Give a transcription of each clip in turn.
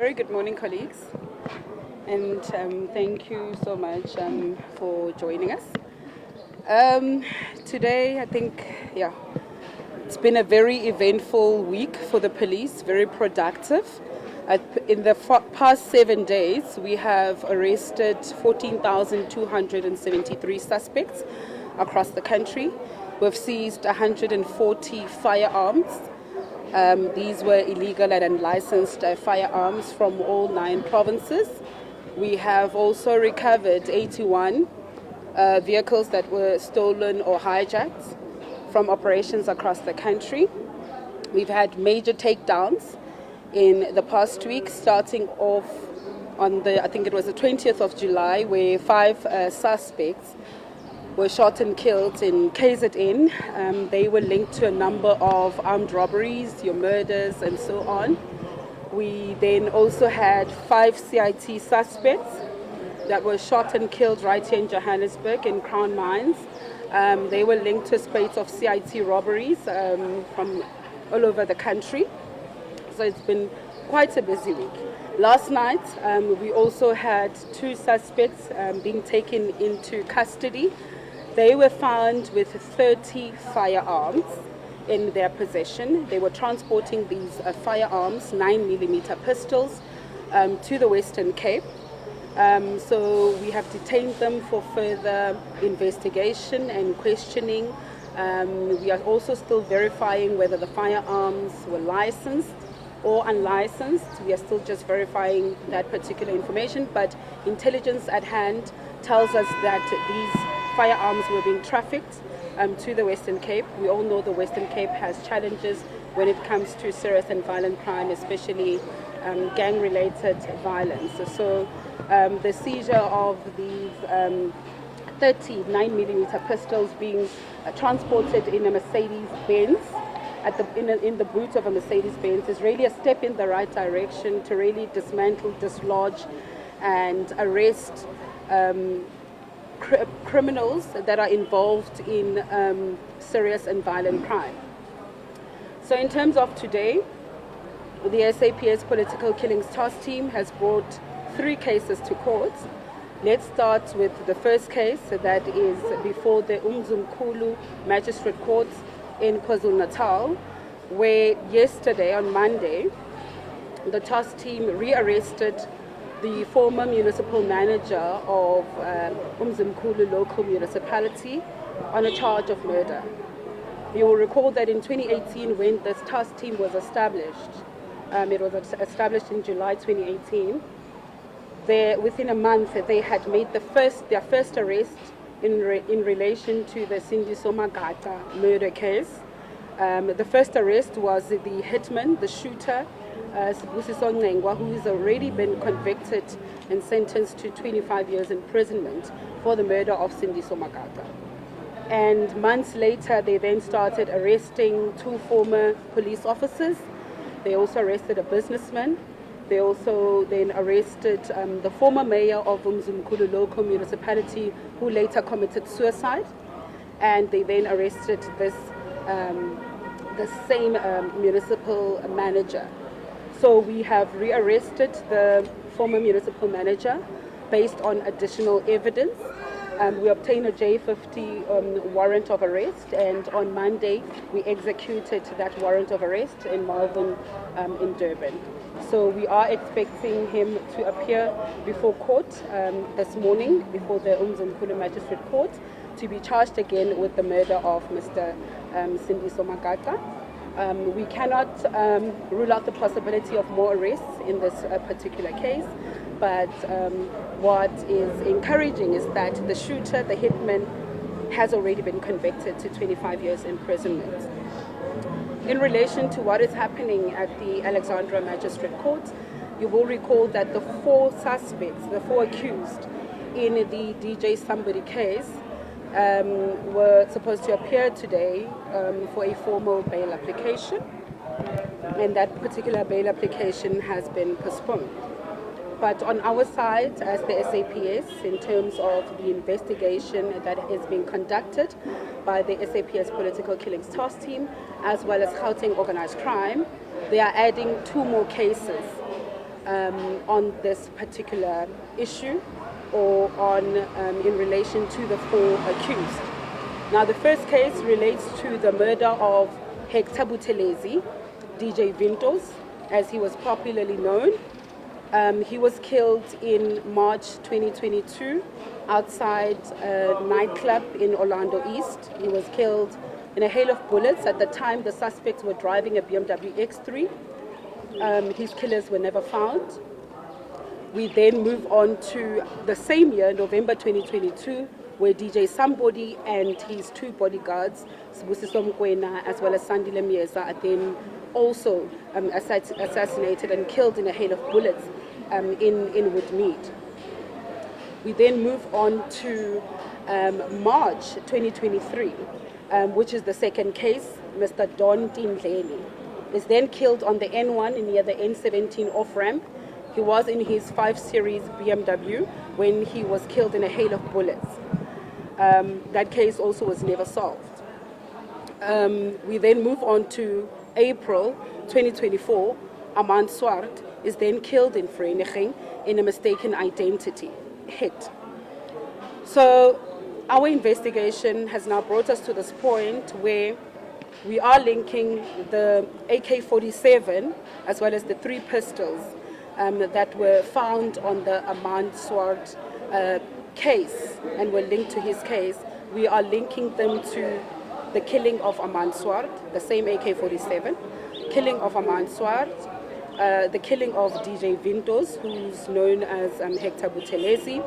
Very good morning, colleagues, and thank you so much for joining us. Today, I think, it's been a very eventful week for the police, very productive. In the past 7 days, we have arrested 14,273 suspects across the country. We've seized 140 firearms. These were illegal and unlicensed firearms from all 9 provinces. We have also recovered 81 vehicles that were stolen or hijacked from operations across the country. We've had major takedowns in the past week, starting off on I think it was the 20th of July, where 5 suspects were shot and killed in KZN. They were linked to a number of armed robberies, murders, and so on. We then also had 5 CIT suspects that were shot and killed right here in Johannesburg in Crown Mines. They were linked to a spate of CIT robberies from all over the country. So it's been quite a busy week. Last night, we also had 2 suspects being taken into custody. They were found with 30 firearms in their possession. They were transporting these firearms, 9mm pistols, to the Western Cape. So we have detained them for further investigation and questioning. We are also still verifying whether the firearms were licensed or unlicensed. We are still just verifying that particular information, but intelligence at hand tells us that these firearms were being trafficked to the Western Cape. We all know the Western Cape has challenges when it comes to serious and violent crime, especially gang-related violence. So the seizure of these 30 9mm pistols being transported in a Mercedes-Benz, in the boot of a Mercedes-Benz, is really a step in the right direction to really dismantle, dislodge, and arrest criminals that are involved in serious and violent crime. So in terms of today, the SAPS Political Killings Task Team has brought 3 cases to court. Let's start with the first case, that is before the Newzroom Magistrate Court in KwaZulu-Natal, where yesterday, on Monday, the task team rearrested the former municipal manager of Newzroom local municipality on a charge of murder. You will recall that in 2018, when this task team was established, it was established in July 2018, within a month they had made their first arrest in relation to the Sindiso Magata murder case. The first arrest was the hitman, the shooter, Sibusiso Ngengwa, who has already been convicted and sentenced to 25 years imprisonment for the murder of Sindiso Magata. And months later, they then started arresting 2 former police officers. They also arrested a businessman. They also then arrested the former mayor of Newzroom local municipality, who later committed suicide. And they then arrested the same municipal manager. So we have rearrested the former municipal manager based on additional evidence. We obtained a J50 warrant of arrest, and on Monday we executed that warrant of arrest in Malvern in Durban. So we are expecting him to appear before court this morning, before the Newzroom Magistrate Court, to be charged again with the murder of Mr. Sindiso Magata. We cannot rule out the possibility of more arrests in this particular case, but what is encouraging is that the shooter, the hitman, has already been convicted to 25 years imprisonment. In relation to what is happening at the Alexandra Magistrate Court, you will recall that the 4 suspects, the 4 accused in the DJ Sumbody case, were supposed to appear today for a formal bail application, and that particular bail application has been postponed. But on our side, as the SAPS, in terms of the investigation that is being conducted by the SAPS Political Killings Task Team, as well as Gauteng Organized Crime, they are adding 2 more cases on this particular issue or on in relation to the 4 accused. Now, the first case relates to the murder of Hector Buthelezi, DJ Vintos, as he was popularly known. He was killed in March 2022 outside a nightclub in Orlando East. He was killed in a hail of bullets. At the time, the suspects were driving a BMW X3. His killers were never found. We then move on to the same year, November 2022, where DJ Sumbody and his 2 bodyguards, Sibusiso Mkwena as well as Sandile Mieza, are then also assassinated and killed in a hail of bullets in Woodmead. We then move on to March 2023, which is the second case. Mr. Don Tindleni is then killed on the N1 near the N17 off-ramp. He was in his 5 Series BMW when he was killed in a hail of bullets. That case also was never solved. We then move on to April 2024. Amand Swart is then killed in Vereeniging in a mistaken identity hit. So our investigation has now brought us to this point where we are linking the AK-47 as well as the 3 pistols that were found on the Amand Swart case and were linked to his case. We are linking them to the killing of Amand Swart, the same AK-47, killing of Amand Swart, the killing of DJ Vintos, who's known as Hector Buthelezi.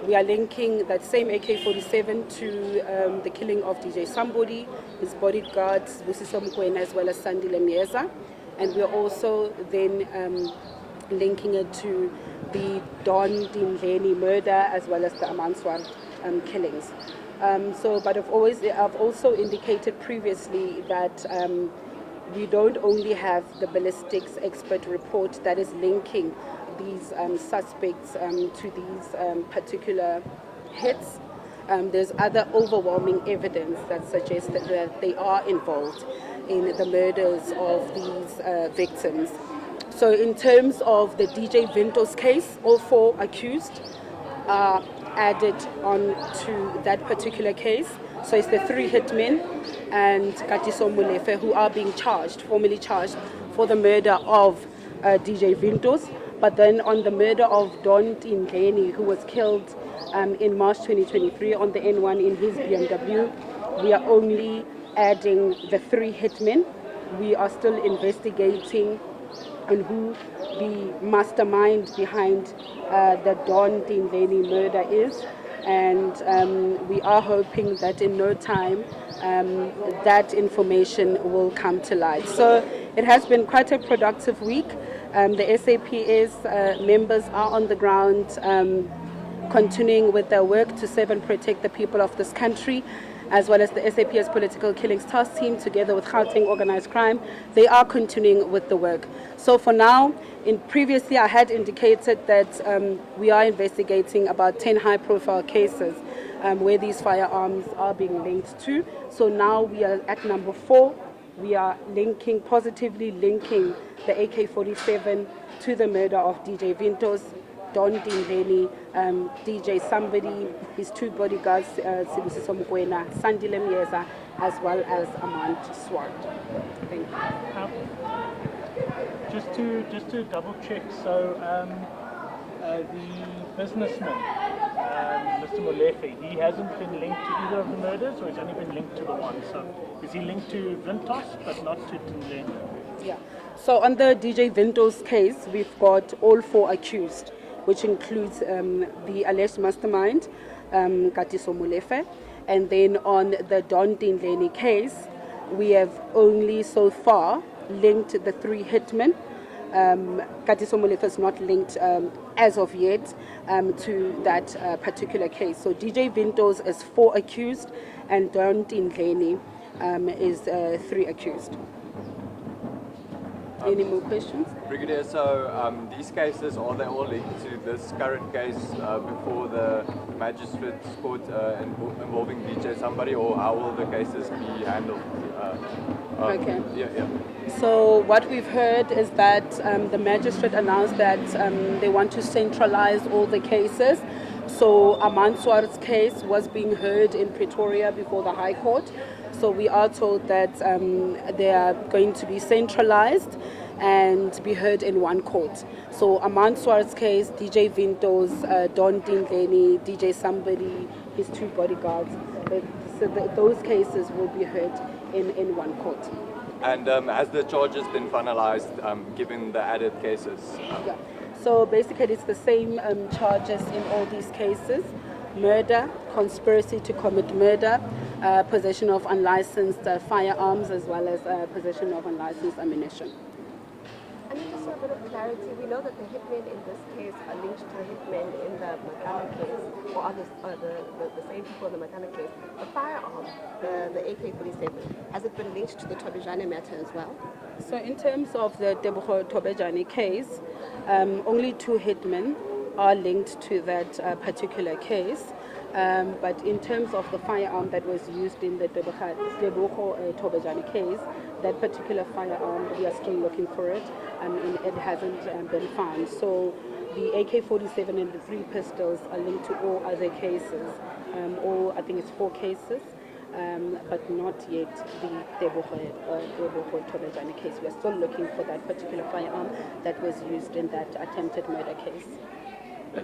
We are linking that same AK-47 to the killing of DJ Sumbody, his bodyguards, Sibusiso Mkwena, as well as Sandile Mieza. And we are also then linking it to the Don Tindleni murder as well as the Amand Swart killings. But I've also indicated previously that we don't only have the ballistics expert report that is linking these suspects to these particular hits. There's other overwhelming evidence that suggests that they are involved in the murders of these victims. So in terms of the DJ Vintos case, all 4 accused are added on to that particular case. So it's the 3 hitmen and Katiso Molefe who are being formally charged for the murder of DJ Vintos. But then on the murder of Don Tindleni, who was killed in March 2023 on the N1 in his BMW, we are only adding the 3 hitmen. We are still investigating on who the mastermind behind the Don Tindleni murder is. And we are hoping that in no time that information will come to light. So it has been quite a productive week. The SAPS members are on the ground continuing with their work to serve and protect the people of this country, as well as the SAPS Political Killings Task Team together with Gauteng Organized Crime. They are continuing with the work. So for now, previously I had indicated that we are investigating about 10 high-profile cases where these firearms are being linked to. So now we are at number 4. We are positively linking the AK-47 to the murder of DJ Vintos, Don Tindleni, DJ Sumbody, his 2 bodyguards, Sibusiso Mkwena, Sandile Mieza, as well as Amand Swart. Thank you. Just to double check, so the businessman, Mr. Molefe, he hasn't been linked to either of the murders, or he's only been linked to the one? So is he linked to Vintos but not to Tindleni? Yeah. So on the DJ Vintos case, we've got all 4 accused, which includes the alleged mastermind, Katiso Molefe. And then on the Don Tindleni case, we have only so far linked the 3 hitmen. Katiso Molefe is not linked as of yet to that particular case. So DJ Vintos is 4 accused and Don Tindleni is 3 accused. Any more questions? Brigadier, so these cases, are they all linked to this current case before the magistrate's court involving DJ Sumbody, or how will the cases be handled Okay. Yeah. So what we've heard is that the magistrate announced that they want to centralize all the cases. So Amanswar's case was being heard in Pretoria before the High Court. So we are told that they are going to be centralized and be heard in one court. So Amanswar's case, DJ Vintos, Don Dingleni, DJ Sumbody, his 2 bodyguards, those cases will be heard in one court. And has the charges been finalized given the added cases? Yeah. So basically it's the same charges in all these cases: murder, conspiracy to commit murder, possession of unlicensed firearms, as well as possession of unlicensed ammunition. And just for a bit of clarity, we know that the hitmen in this case are linked to the hitmen in the Makana case, or are the same people in the Makana case. The firearm, the AK-47, has it been linked to the Athlenda Mathe as well? So in terms of the Tebogo Tobejane case, only 2 hitmen are linked to that particular case. But in terms of the firearm that was used in the Tebogo Tobejane case, that particular firearm, we are still looking for it, and it hasn't been found. So the AK-47 and the 3 pistols are linked to all other cases, I think it's 4 cases, but not yet the Tebogo Tobejane case. We are still looking for that particular firearm that was used in that attempted murder case.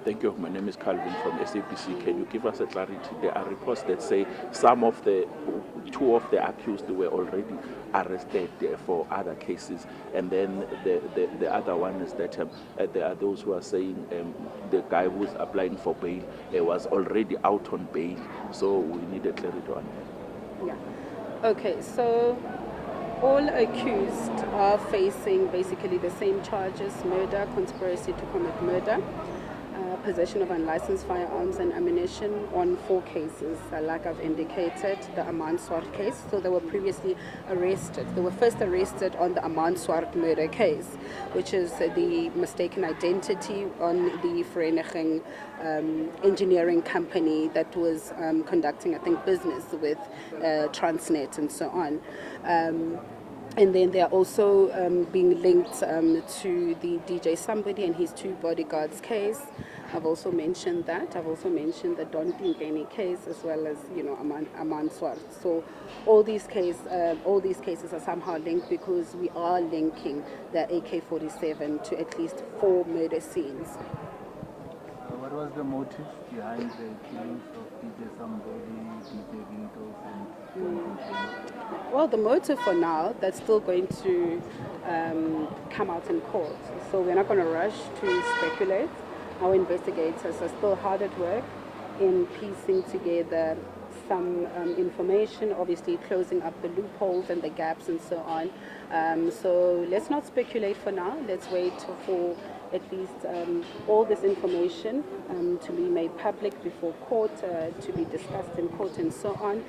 Thank you. My name is Calvin from SABC. Can you give us a clarity? There are reports that say 2 of the accused were already arrested for other cases, and then the other one is that there are those who are saying the guy who's applying for bail was already out on bail. So we need a clarity on that. Yeah. Okay. So all accused are facing basically the same charges: murder, conspiracy to commit murder, possession of unlicensed firearms and ammunition on 4 cases, like I've indicated, the Amanswart case. So they were previously arrested. They were first arrested on the Amanswart murder case, which is the mistaken identity on the Vereniging engineering company that was conducting, I think, business with Transnet and so on. And then they are also being linked to the DJ Sumbody and his 2 bodyguards case. I've also mentioned that. I've also mentioned the Don Dingleni case, as well as Amanswart. So all these cases are somehow linked, because we are linking the AK-47 to at least 4 murder scenes. What was the motive behind the killings of DJ Sumbody, DJ Vintos, and Don Dingleni? Well, the motive for now, that's still going to come out in court. So we're not going to rush to speculate. Our investigators are still hard at work in piecing together some information, obviously closing up the loopholes and the gaps and so on. So let's not speculate for now. Let's wait for at least all this information to be made public before court, to be discussed in court and so on.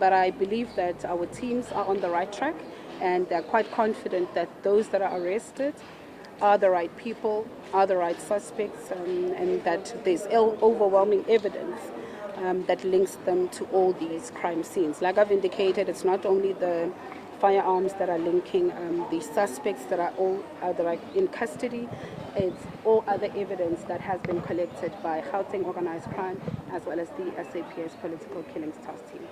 But I believe that our teams are on the right track, and they're quite confident that those that are arrested are the right people, are the right suspects, and that there's overwhelming evidence that links them to all these crime scenes. Like I've indicated, it's not only the firearms that are linking the suspects that are in custody. It's all other evidence that has been collected by Gauteng Organized Crime, as well as the SAPS Political Killings Task Team.